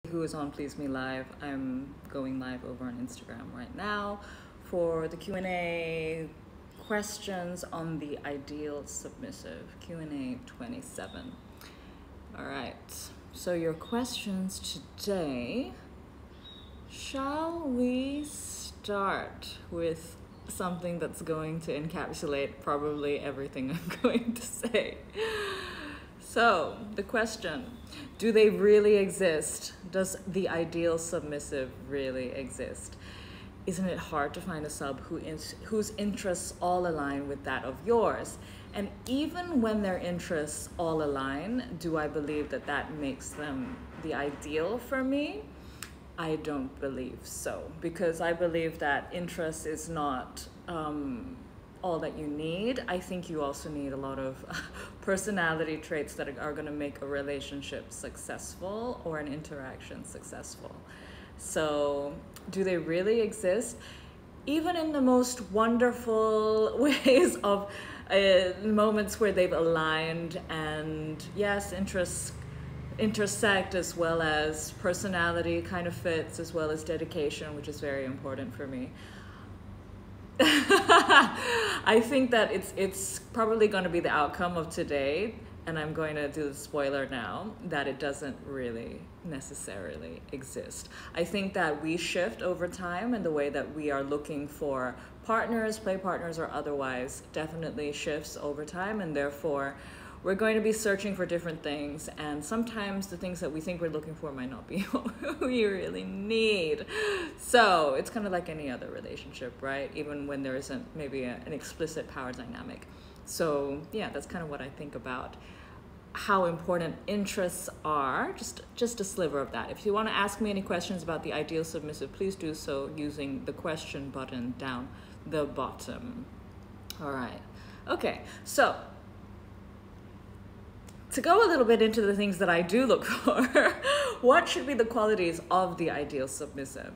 Who is on Please Me Live. I'm going live over on Instagram right now for the Q&A questions on the Ideal Submissive, Q&A 27. All right, so your questions today. Shall we start with something that's going to encapsulate probably everything I'm going to say? So the question, do they really exist? Does the ideal submissive really exist? Isn't it hard to find a sub whose interests all align with that of yours? And even when their interests all align, do I believe that that makes them the ideal for me? I don't believe so, because I believe that interest is not all that you need. I think you also need a lot of personality traits that are going to make a relationship successful or an interaction successful. So do they really exist? Even in the most wonderful ways of moments where they've aligned, and yes, interests intersect, as well as personality kind of fits, as well as dedication, which is very important for me. I think that it's probably going to be the outcome of today, and I'm going to do the spoiler now, that it doesn't really necessarily exist. I think that we shift over time, and the way that we are looking for partners, play partners or otherwise, definitely shifts over time, and therefore we're going to be searching for different things, and sometimes the things that we think we're looking for might not be what we really need. So it's kind of like any other relationship, right? Even when there isn't maybe an explicit power dynamic. So yeah, that's kind of what I think about how important interests are, just a sliver of that. If you want to ask me any questions about the ideal submissive, please do so using the question button down the bottom. All right, okay, so to go a little bit into the things that I do look for, what should be the qualities of the ideal submissive?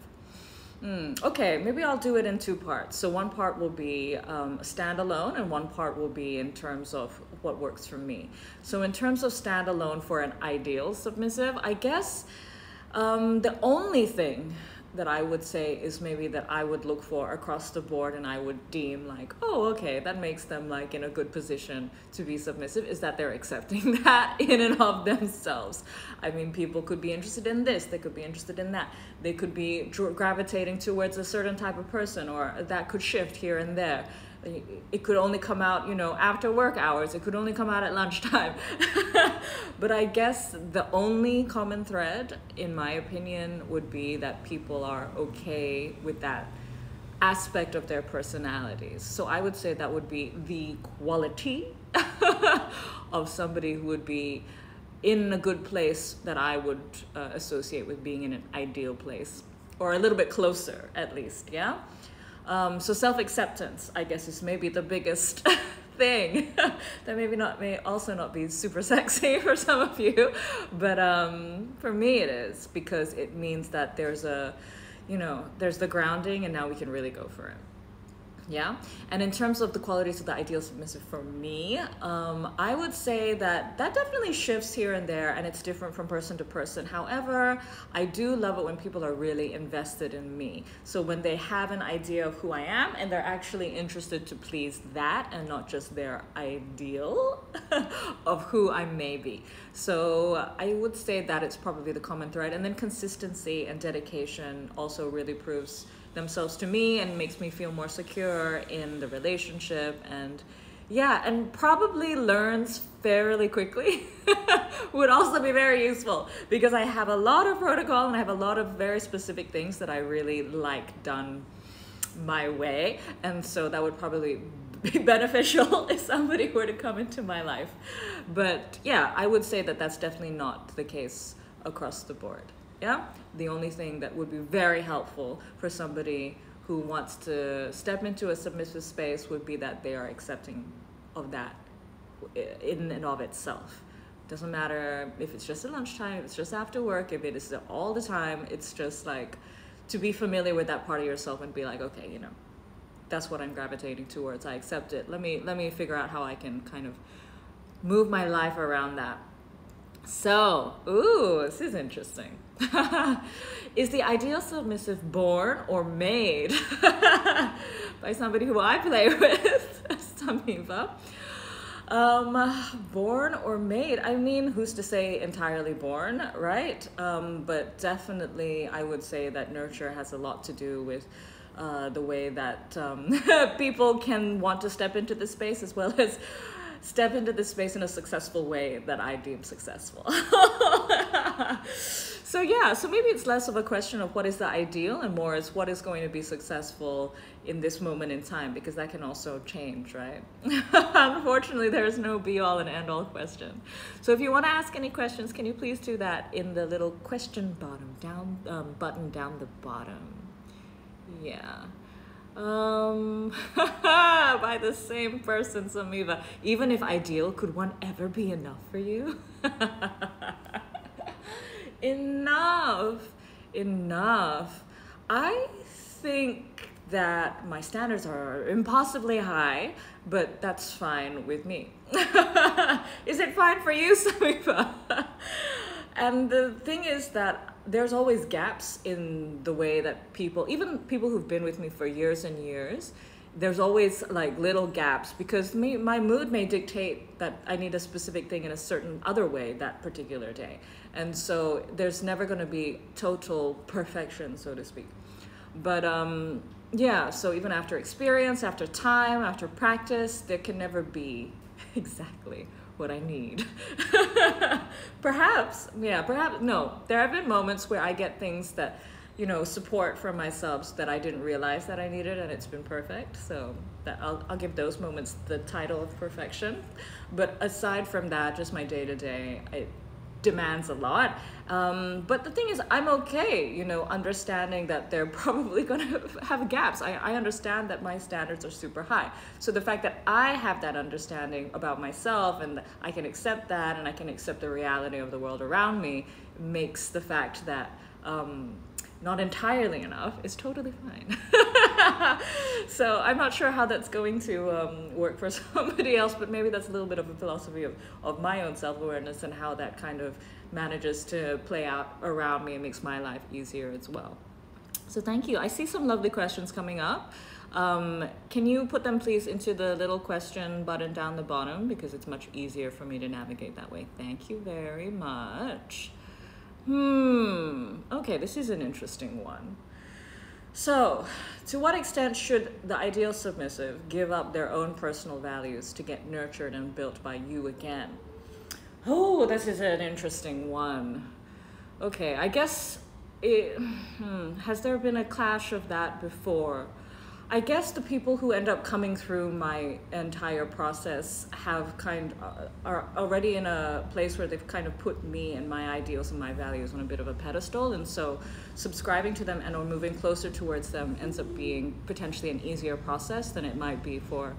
Okay, maybe I'll do it in two parts. So one part will be standalone, and one part will be in terms of what works for me. So in terms of standalone for an ideal submissive, I guess the only thing that I would say is maybe that I would look for across the board, and I would deem like, oh, okay, that makes them like in a good position to be submissive, is that they're accepting that in and of themselves. I mean, people could be interested in this, they could be interested in that, they could be gravitating towards a certain type of person, or that could shift here and there. It could only come out, you know, after work hours. It could only come out at lunchtime. But I guess the only common thread, in my opinion, would be that people are okay with that aspect of their personalities. So I would say that would be the quality of somebody who would be in a good place that I would associate with being in an ideal place, or a little bit closer at least, yeah? So self-acceptance, I guess, is maybe the biggest thing that may also not be super sexy for some of you, but for me it is, because it means that there's there's the grounding, and now we can really go for it. Yeah, and in terms of the qualities of the ideal submissive for me, I would say that definitely shifts here and there, and it's different from person to person. However, I do love it when people are really invested in me. So when they have an idea of who I am, and they're actually interested to please that, and not just their ideal of who I may be. So I would say that it's probably the common thread. And then consistency and dedication also really proves themselves to me and makes me feel more secure in the relationship, and yeah, and probably learns fairly quickly would also be very useful, because I have a lot of protocol and I have a lot of very specific things that I really like done my way, and so that would probably be beneficial if somebody were to come into my life. But yeah, I would say that that's definitely not the case across the board. Yeah, the only thing that would be very helpful for somebody who wants to step into a submissive space would be that they are accepting of that in and of itself. Doesn't matter if it's just at lunchtime, if it's just after work, if it is all the time. It's just like to be familiar with that part of yourself and be like, okay, you know, that's what I'm gravitating towards. I accept it. Let me figure out how I can kind of move my life around that. So, ooh, this is interesting. Is the ideal submissive born or made by somebody who I play with, Samiva? Born or made? I mean, who's to say entirely born, right? But definitely I would say that nurture has a lot to do with the way that people can want to step into this space, as well as step into this space in a successful way that I deem successful. So yeah, so maybe it's less of a question of what is the ideal and more is what is going to be successful in this moment in time, because that can also change, right? Unfortunately, there's no be all and end all question. So if you want to ask any questions, can you please do that in the little question button down the bottom? Yeah. By the same person, Samiva. Even if ideal, could one ever be enough for you? Enough. I think that my standards are impossibly high, but that's fine with me. Is it fine for you, Samiva? And the thing is that there's always gaps in the way that people, even people who've been with me for years and years, there's always like little gaps, because my mood may dictate that I need a specific thing in a certain other way that particular day. And so there's never going to be total perfection, so to speak. But yeah, so even after experience, after time, after practice, there can never be exactly what I need. Perhaps no. There have been moments where I get things that, you know, support from myself that I didn't realize that I needed, and it's been perfect. So that I'll give those moments the title of perfection. But aside from that, just my day-to-day, it demands a lot. But the thing is, I'm okay, you know, understanding that they're probably gonna have gaps. I understand that my standards are super high. So the fact that I have that understanding about myself, and I can accept that, and I can accept the reality of the world around me, makes the fact that not entirely enough is totally fine. So I'm not sure how that's going to work for somebody else, but maybe that's a little bit of a philosophy of my own self-awareness and how that kind of manages to play out around me and makes my life easier as well. So thank you. I see some lovely questions coming up. Can you put them please into the little question button down the bottom, because it's much easier for me to navigate that way. Thank you very much. Okay, this is an interesting one. So, to what extent should the ideal submissive give up their own personal values to get nurtured and built by you again? Oh, this is an interesting one. Okay, I guess, has there been a clash of that before? I guess the people who end up coming through my entire process have are already in a place where they've kind of put me and my ideals and my values on a bit of a pedestal, and so subscribing to them and or moving closer towards them ends up being potentially an easier process than it might be for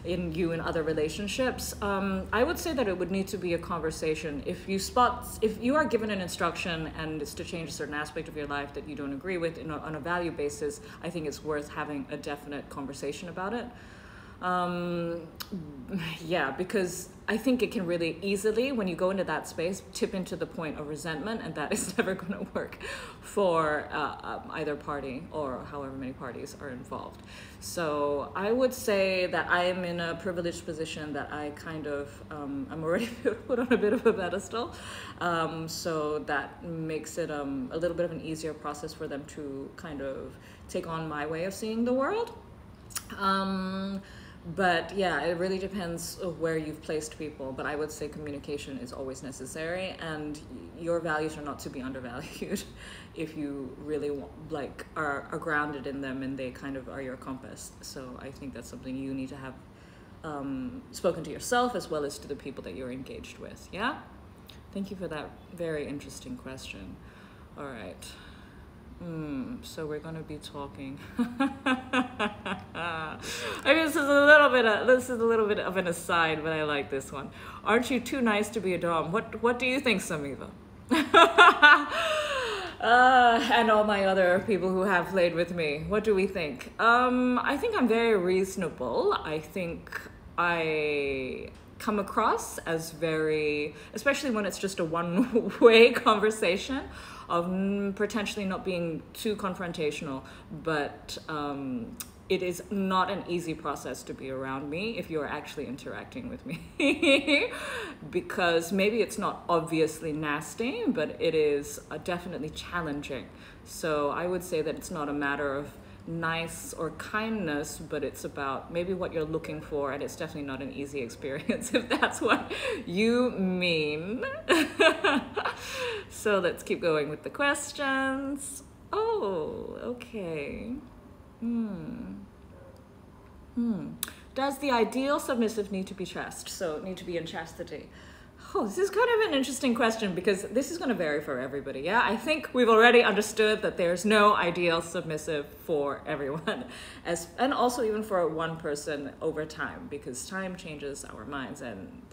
in other relationships. I would say that it would need to be a conversation. If you are given an instruction and it's to change a certain aspect of your life that you don't agree with on a value basis, I think it's worth having a definite conversation about it. Yeah, because I think it can really easily, when you go into that space, tip into the point of resentment, and that is never going to work for either party or however many parties are involved. So I would say that I am in a privileged position that I kind of, I'm already put on a bit of a pedestal. So that makes it a little bit of an easier process for them to kind of take on my way of seeing the world. But yeah, it really depends where you've placed people, but I would say communication is always necessary, and your values are not to be undervalued if you really are grounded in them and they kind of are your compass. So I think that's something you need to have spoken to yourself as well as to the people that you're engaged with. Yeah? Thank you for that very interesting question. All right. So we're going to be talking. I mean, this is a little bit of an aside, but I like this one. Aren't you too nice to be a dom? What do you think, Samiva? And all my other people who have played with me, what do we think? I think I'm very reasonable. I think I come across as very, especially when it's just a one-way conversation, of potentially not being too confrontational, but it is not an easy process to be around me if you're actually interacting with me. Because maybe it's not obviously nasty, but it is definitely challenging. So I would say that it's not a matter of nice or kindness, but it's about maybe what you're looking for, and it's definitely not an easy experience if that's what you mean. So let's keep going with the questions. Oh, okay. Does the ideal submissive need to be chaste? So need to be in chastity. Oh, this is kind of an interesting question because this is going to vary for everybody. Yeah, I think we've already understood that there's no ideal submissive for everyone, and also even for one person over time, because time changes our minds and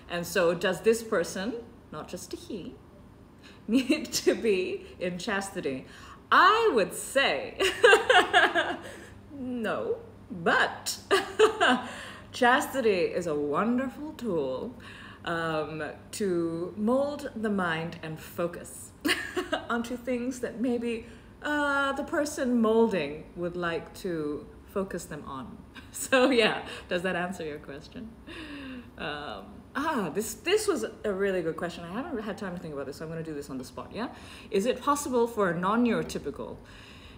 And so does this person, not just a he, need to be in chastity? I would say no, but chastity is a wonderful tool to mold the mind and focus onto things that maybe the person molding would like to focus them on. So yeah, does that answer your question? This was a really good question. I haven't had time to think about this, so I'm going to do this on the spot, yeah? Is it possible for a non-neurotypical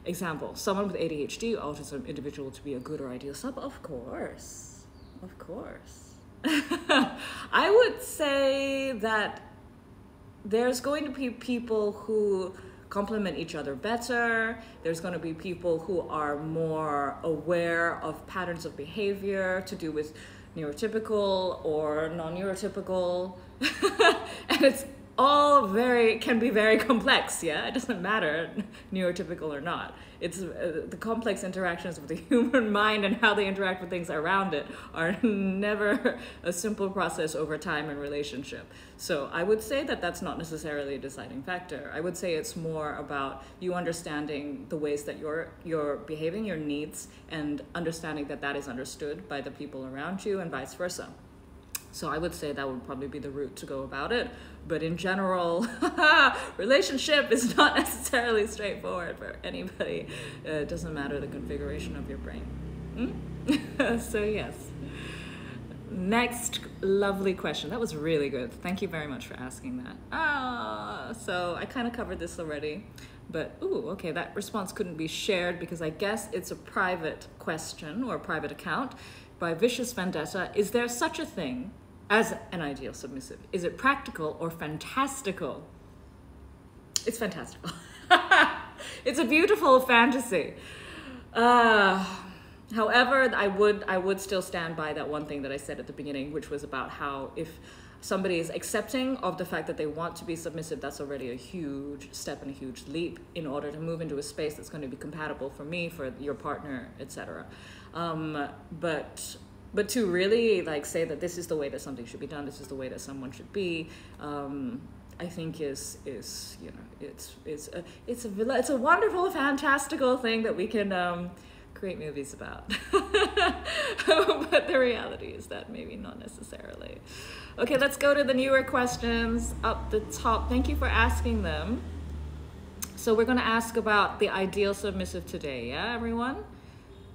example, someone with ADHD, autism individual to be a good or ideal sub? Of course. Of course. I would say that there's going to be people who complement each other better. There's going to be people who are more aware of patterns of behavior to do with neurotypical or non-neurotypical. And it's all can be very complex, yeah? It doesn't matter, neurotypical or not. It's the complex interactions with the human mind and how they interact with things around it are never a simple process over time and relationship. So I would say that that's not necessarily a deciding factor. I would say it's more about you understanding the ways that you're behaving, your needs, and understanding that that is understood by the people around you and vice versa. So I would say that would probably be the route to go about it. But in general, relationship is not necessarily straightforward for anybody. It doesn't matter the configuration of your brain. So yes. Next lovely question. That was really good. Thank you very much for asking that. So I kind of covered this already. But, ooh, okay, that response couldn't be shared because I guess it's a private question or a private account. By Vicious Vendetta, is there such a thing as an ideal submissive? Is it practical or fantastical? It's fantastical. It's a beautiful fantasy. However, I would still stand by that one thing that I said at the beginning, which was about how if somebody is accepting of the fact that they want to be submissive, that's already a huge step and a huge leap in order to move into a space that's going to be compatible for me, for your partner, etc. But to really like say that this is the way that something should be done, this is the way that someone should be, I think is you know, it's a wonderful, fantastical thing that we can create movies about. But the reality is that maybe not necessarily. Okay, let's go to the newer questions up the top. Thank you for asking them. So we're going to ask about the ideal submissive today, yeah, everyone?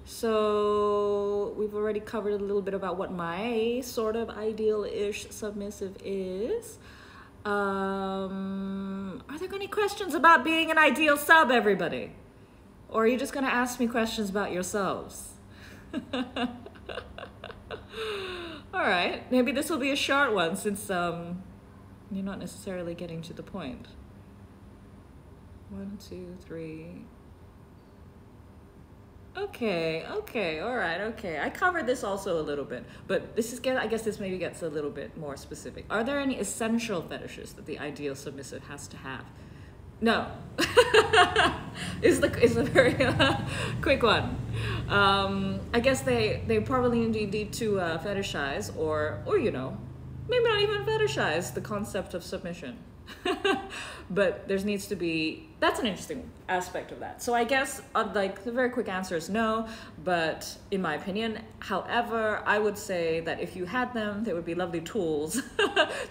So we've already covered a little bit about what my sort of ideal-ish submissive is. Are there any questions about being an ideal sub, everybody? Or are you just going to ask me questions about yourselves? All right, maybe this will be a short one since you're not necessarily getting to the point. 1, 2, 3. Okay, all right, okay. I covered this also a little bit, but this is, I guess this maybe gets a little bit more specific. Are there any essential fetishes that the ideal submissive has to have? No. Is a very quick one. I guess they probably need to fetishize or you know, maybe not even fetishize the concept of submission. But there needs to be, that's an interesting aspect of that. So I guess like the very quick answer is no, but in my opinion, however, I would say that if you had them, they would be lovely tools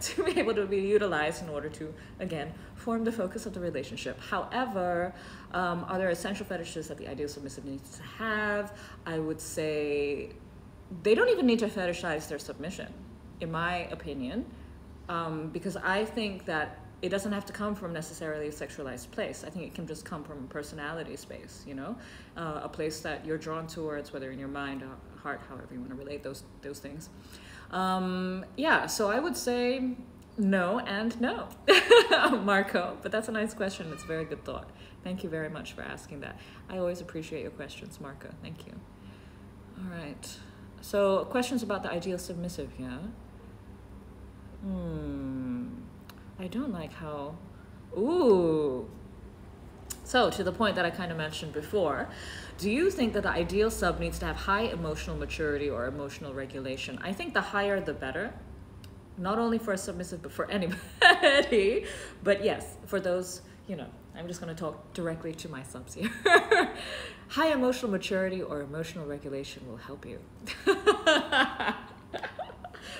to be able to be utilized in order to, again, form the focus of the relationship. However, are there essential fetishes that the ideal submissive needs to have? I would say they don't even need to fetishize their submission, in my opinion, because I think that it doesn't have to come from necessarily a sexualized place. I think it can just come from a personality space, you know, a place that you're drawn towards, whether in your mind or heart, however you want to relate those things. Yeah, so I would say no and no, Marco, but that's a nice question. It's a very good thought. Thank you very much for asking that. I always appreciate your questions, Marco. Thank you. All right. So questions about the ideal submissive, yeah? I don't like how, ooh. So to the point that I kind of mentioned before, do you think that the ideal sub needs to have high emotional maturity or emotional regulation? I think the higher the better, not only for a submissive, but for anybody. But yes, for those, you know, I'm just going to talk directly to my subs here. High emotional maturity or emotional regulation will help you.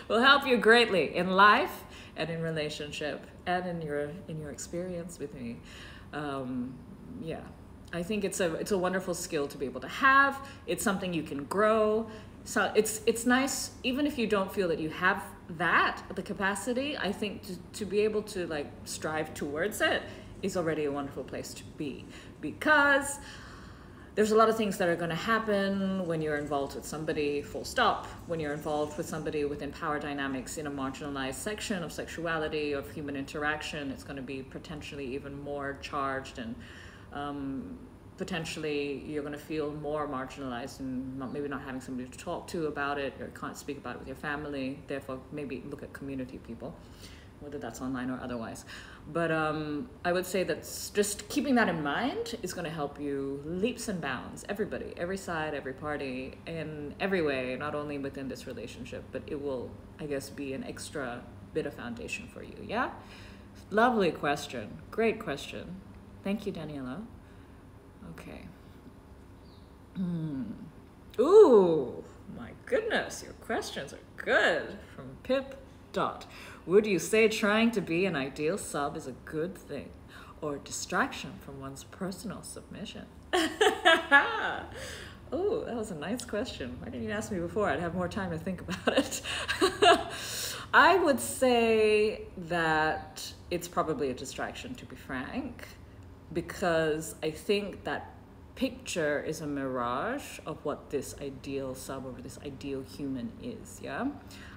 Will help you greatly in life and in relationship and in your experience with me. Yeah, I think it's a wonderful skill to be able to have. It's something you can grow. So it's nice, even if you don't feel that you have that, the capacity, I think to be able to like strive towards it is already a wonderful place to be, because there's a lot of things that are going to happen when you're involved with somebody, full stop, when you're involved with somebody within power dynamics in a marginalized section of sexuality, of human interaction. It's going to be potentially even more charged, and potentially you're going to feel more marginalized and maybe not having somebody to talk to about it, or can't speak about it with your family. Therefore, maybe look at community people, whether that's online or otherwise. But I would say that just keeping that in mind is going to help you leaps and bounds, everybody, every side, every party, in every way, not only within this relationship, but it will, I guess, be an extra bit of foundation for you, yeah? Lovely question. Great question. Thank you, Daniela. Okay. Ooh, my goodness, your questions are good. From Pip Dot. Would you say trying to be an ideal sub is a good thing or distraction from one's personal submission? Oh, that was a nice question. Why didn't you ask me before? I'd have more time to think about it. I would say that it's probably a distraction, to be frank, because I think that picture is a mirage of what this ideal sub or this ideal human is, yeah?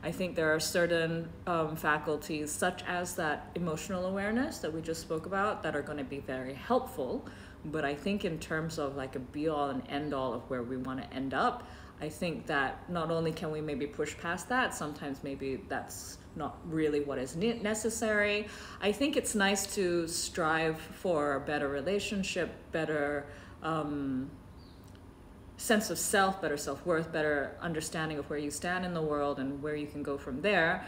I think there are certain faculties, such as that emotional awareness that we just spoke about, that are going to be very helpful. But I think in terms of like a be-all and end-all of where we want to end up, I think that not only can we maybe push past that, sometimes maybe that's not really what is necessary. I think it's nice to strive for a better relationship, better sense of self, better self-worth, better understanding of where you stand in the world and where you can go from there.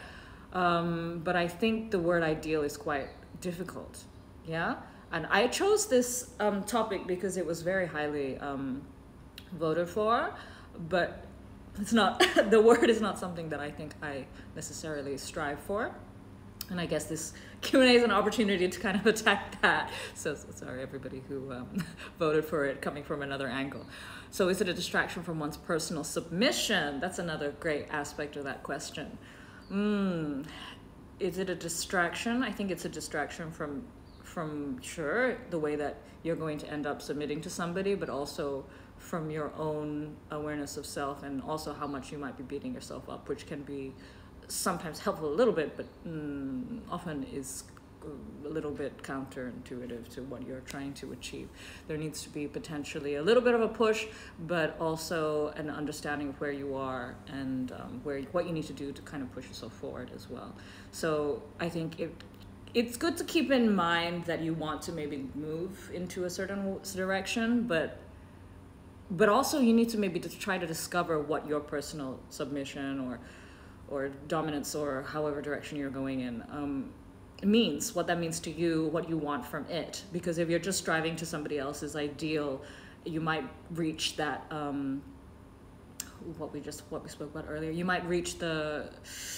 But I think the word ideal is quite difficult, yeah? And I chose this topic because it was very highly voted for, but it's not, the word is not something that I think I necessarily strive for. And I guess this Q&A is an opportunity to kind of attack that. So sorry, everybody who voted for it coming from another angle. So is it a distraction from one's personal submission? That's another great aspect of that question. Is it a distraction? I think it's a distraction from sure, the way that you're going to end up submitting to somebody, but also from your own awareness of self, and also how much you might be beating yourself up, which can be sometimes helpful a little bit, but often is a little bit counterintuitive to what you're trying to achieve. There needs to be potentially a little bit of a push, but also an understanding of where you are and what you need to do to kind of push yourself forward as well. So I think it's good to keep in mind that you want to maybe move into a certain direction, but also you need to maybe try to discover what your personal submission or dominance or however direction you're going in means, what that means to you, what you want from it. Because if you're just striving to somebody else's ideal, you might reach that what we spoke about earlier. You might reach the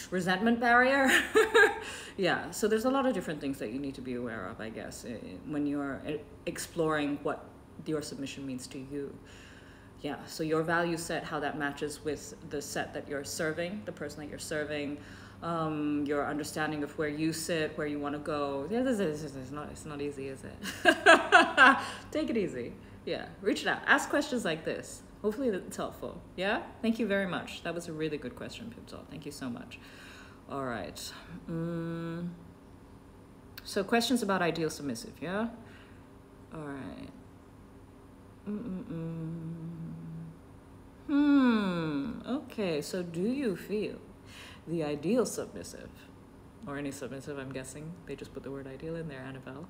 resentment barrier. Yeah, so there's a lot of different things that you need to be aware of, I guess, when you're exploring what your submission means to you. Yeah, so your value set, how that matches with the set that you're serving, the person that you're serving, your understanding of where you sit, where you want to go. Yeah, it's not easy, is it? Take it easy. Yeah, reach it out. Ask questions like this. Hopefully that's helpful. Yeah? Thank you very much. That was a really good question, Piptol. Thank you so much. All right. So questions about ideal submissive, yeah? All right. Okay, so do you feel the ideal submissive, or any submissive, I'm guessing, they just put the word ideal in there, Annabelle,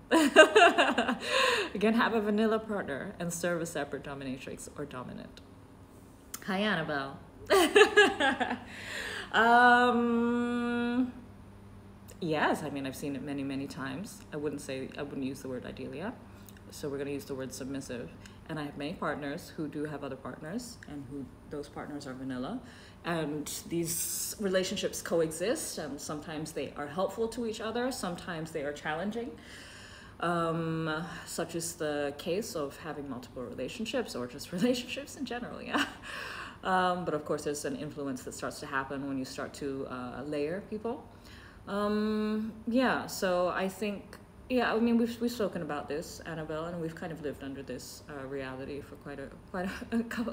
can have a vanilla partner and serve a separate dominatrix or dominant? Hi, Annabelle. Yes, I mean, I've seen it many, many times. I wouldn't use the word ideal yet. So we're going to use the word submissive. And I have many partners who do have other partners, and who those partners are vanilla. And these relationships coexist, and sometimes they are helpful to each other, sometimes they are challenging. Such is the case of having multiple relationships, or just relationships in general, yeah. But of course, there's an influence that starts to happen when you start to layer people. Yeah, so I think, yeah, I mean, we've spoken about this, Annabelle, and we've kind of lived under this reality for quite a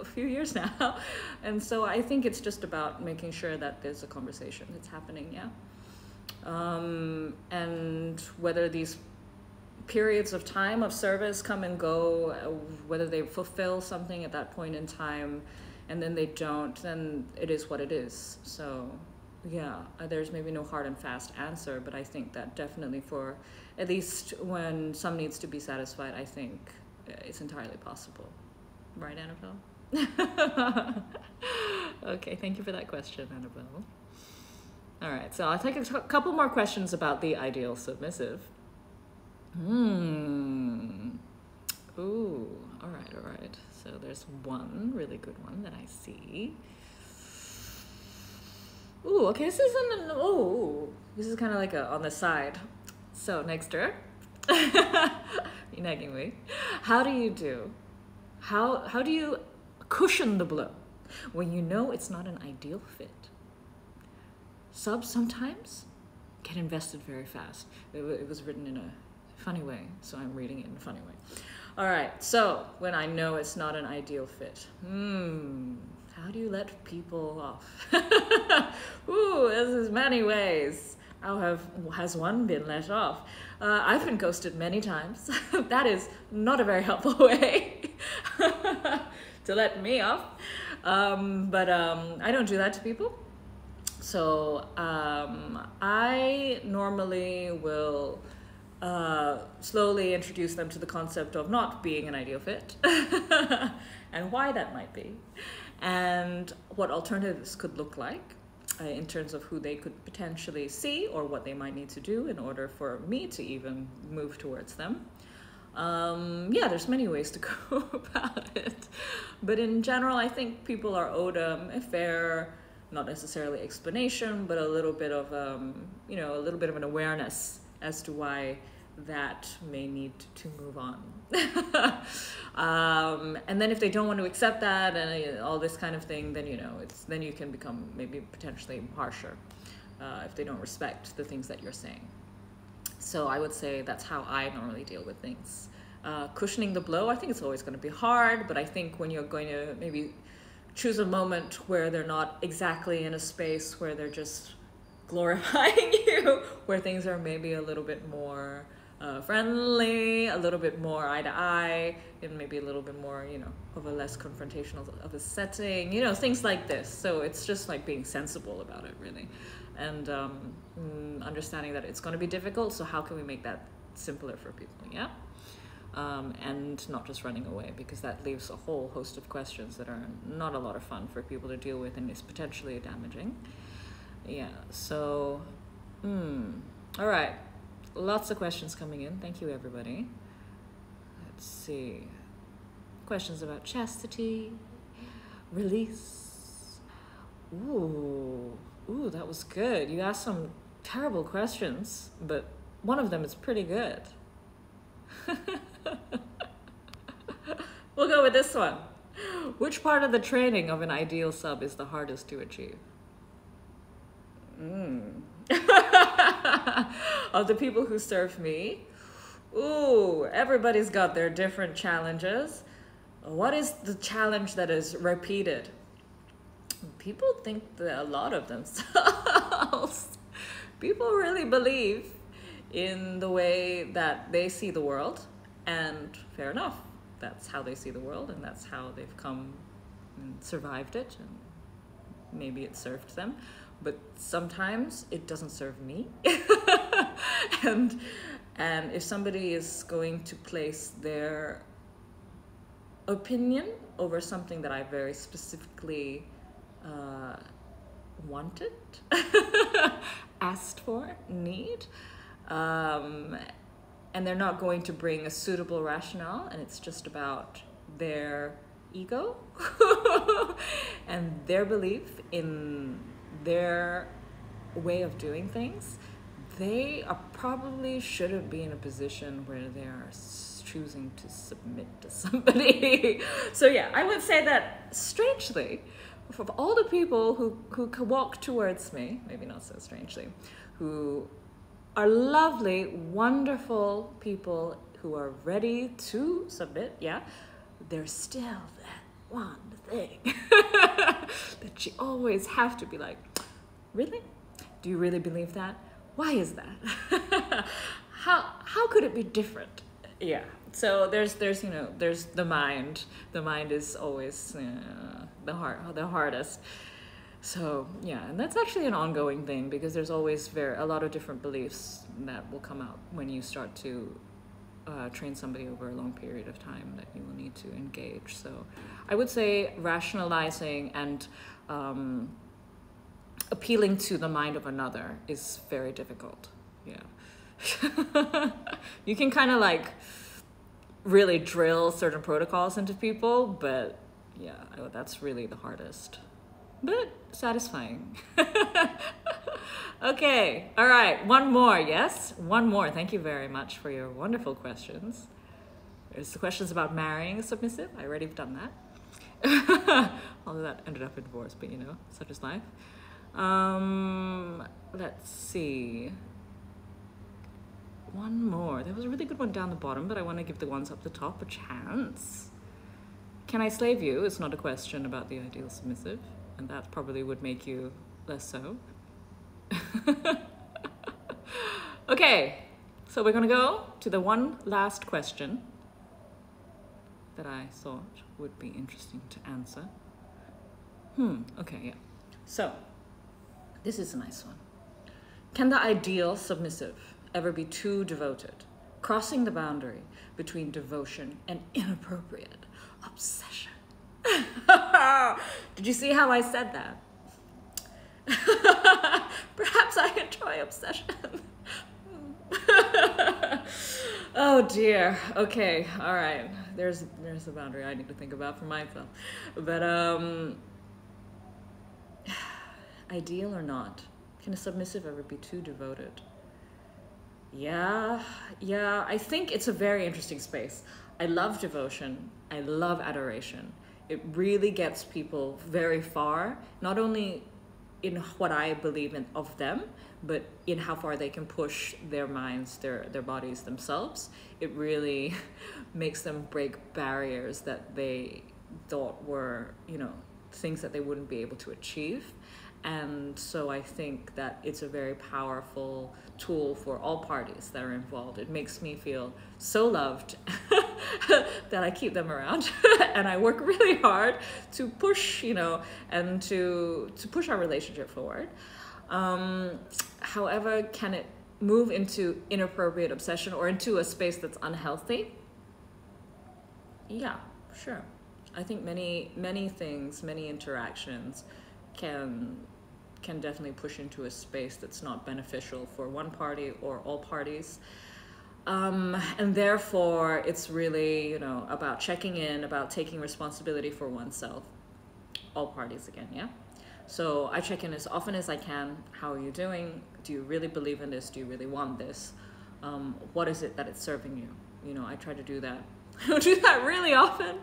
few years now. And so I think it's just about making sure that there's a conversation that's happening, yeah. And whether these periods of time of service come and go, whether they fulfill something at that point in time, and then they don't, then it is what it is. So yeah, there's maybe no hard and fast answer, but I think that definitely for, at least when some needs to be satisfied, I think it's entirely possible. Right, Annabelle? Okay, thank you for that question, Annabelle. All right, so I'll take a couple more questions about the ideal submissive. Ooh, all right. So there's one really good one that I see. Ooh, okay, this is kind of like on the side. So next door, you're nagging me. How do you cushion the blow when you know it's not an ideal fit? Subs sometimes get invested very fast. It was written in a funny way, so I'm reading it in a funny way. All right, so when I know it's not an ideal fit, how do you let people off? Ooh, there's many ways. How has one been let off? I've been ghosted many times. That is not a very helpful way to let me off. But I don't do that to people. So I normally will slowly introduce them to the concept of not being an ideal fit and why that might be, and what alternatives could look like in terms of who they could potentially see or what they might need to do in order for me to even move towards them. Yeah, there's many ways to go about it, but in general, I think people are owed a fair, not necessarily explanation, but a little bit of a little bit of an awareness as to why that may need to move on. And then if they don't want to accept that and all this kind of thing, then then you can become maybe potentially harsher if they don't respect the things that you're saying. So I would say that's how I normally deal with things. Cushioning the blow, I think it's always going to be hard, but I think when you're going to maybe choose a moment where they're not exactly in a space where they're just glorifying you, where things are maybe a little bit more friendly, a little bit more eye to eye, and maybe a little bit more, of a less confrontational of a setting, things like this. So it's just like being sensible about it, really, and understanding that it's going to be difficult. So how can we make that simpler for people? Yeah. And not just running away, because that leaves a whole host of questions that are not a lot of fun for people to deal with and is potentially damaging. Yeah, so, all right. lots of questions coming in. Thank you, everybody. Let's see. Questions about chastity, release. Ooh, that was good. You asked some terrible questions, but one of them is pretty good. We'll go with this one. Which part of the training of an ideal sub is the hardest to achieve? Of the people who serve me, ooh, everybody's got their different challenges. What is the challenge that is repeated? People think that a lot of themselves. People really believe in the way that they see the world, and fair enough. That's how they see the world, and that's how they've come and survived it, and maybe it served them. But sometimes it doesn't serve me. and if somebody is going to place their opinion over something that I very specifically wanted, asked for, need, and they're not going to bring a suitable rationale, and it's just about their ego and their belief in their way of doing things, they are probably shouldn't be in a position where they are choosing to submit to somebody. So yeah, I would say that strangely, of all the people who walk towards me, maybe not so strangely, who are lovely, wonderful people who are ready to submit, yeah, there's still that one thing that you always have to be like, really? Do you really believe that? Why is that? How could it be different? Yeah. So there's the mind. The mind is always the hardest. So yeah, and that's actually an ongoing thing, because there's always a lot of different beliefs that will come out when you start to train somebody over a long period of time that you will need to engage. So I would say rationalizing and appealing to the mind of another is very difficult. Yeah. You can kind of like really drill certain protocols into people, but yeah, that's really the hardest, but satisfying. Okay, all right, one more. Yes, one more. Thank you very much for your wonderful questions. There's the questions about marrying a submissive. I already have done that. Although that ended up in divorce, but such is life. Let's see. One more. There was a really good one down the bottom, but I want to give the ones up the top a chance. Can I slave you? It's not a question about the ideal submissive, and that probably would make you less so. Okay, so we're going to go to the one last question that I thought would be interesting to answer. Okay, yeah. So, this is a nice one. Can the ideal submissive ever be too devoted, crossing the boundary between devotion and inappropriate obsession? Did you see how I said that? Perhaps I enjoy obsession. Oh dear. Okay, all right. There's a boundary I need to think about for myself. But ideal or not, can a submissive ever be too devoted? Yeah, I think it's a very interesting space. I love devotion. I love adoration. It really gets people very far, not only in what I believe in of them, but in how far they can push their minds, their bodies themselves. It really makes them break barriers that they thought were, things that they wouldn't be able to achieve. And so I think that it's a very powerful tool for all parties that are involved. It makes me feel so loved that I keep them around and I work really hard to push, and to push our relationship forward. However, can it move into inappropriate obsession or into a space that's unhealthy? Yeah, sure. I think many things, many interactions can can definitely push into a space that's not beneficial for one party or all parties. And therefore, it's really, you know, about checking in, about taking responsibility for oneself, all parties again, yeah? So I check in as often as I can. How are you doing? Do you really believe in this? Do you really want this? What is it that it's serving you? You know, I try to do that. I don't do that really often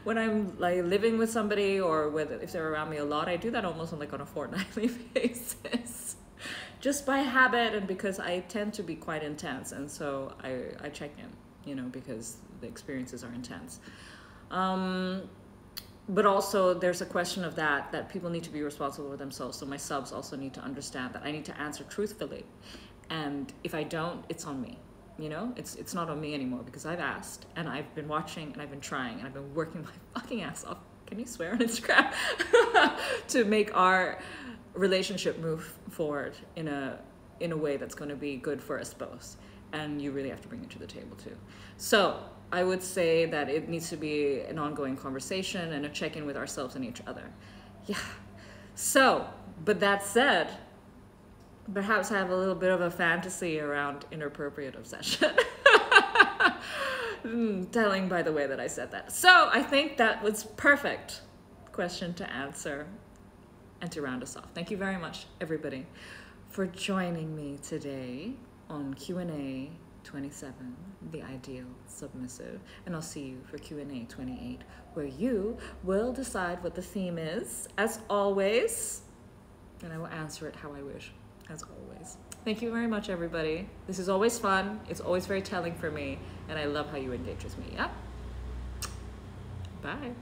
when I'm like living with somebody, or if they're around me a lot. I do that almost on a fortnightly basis, just by habit, and because I tend to be quite intense, and so I check in, you know, because the experiences are intense. But also there's a question of that people need to be responsible for themselves. So my subs also need to understand that I need to answer truthfully. And if I don't, it's on me. You know, it's not on me anymore, because I've asked, and I've been watching, and I've been trying, and I've been working my fucking ass off. Can you swear on Instagram? To make our relationship move forward in a way that's going to be good for us both. And you really have to bring it to the table too. So I would say that it needs to be an ongoing conversation and a check-in with ourselves and each other. Yeah. So, but that said, perhaps I have a little bit of a fantasy around inappropriate obsession. Telling by the way that I said that. So I think that was perfect question to answer and to round us off. Thank you very much, everybody, for joining me today on Q&A 27, The Ideal Submissive. And I'll see you for Q&A 28, where you will decide what the theme is, as always, and I will answer it how I wish, as always. Thank you very much, everybody. This is always fun. It's always very telling for me, and I love how you engage with me. Yeah? Bye.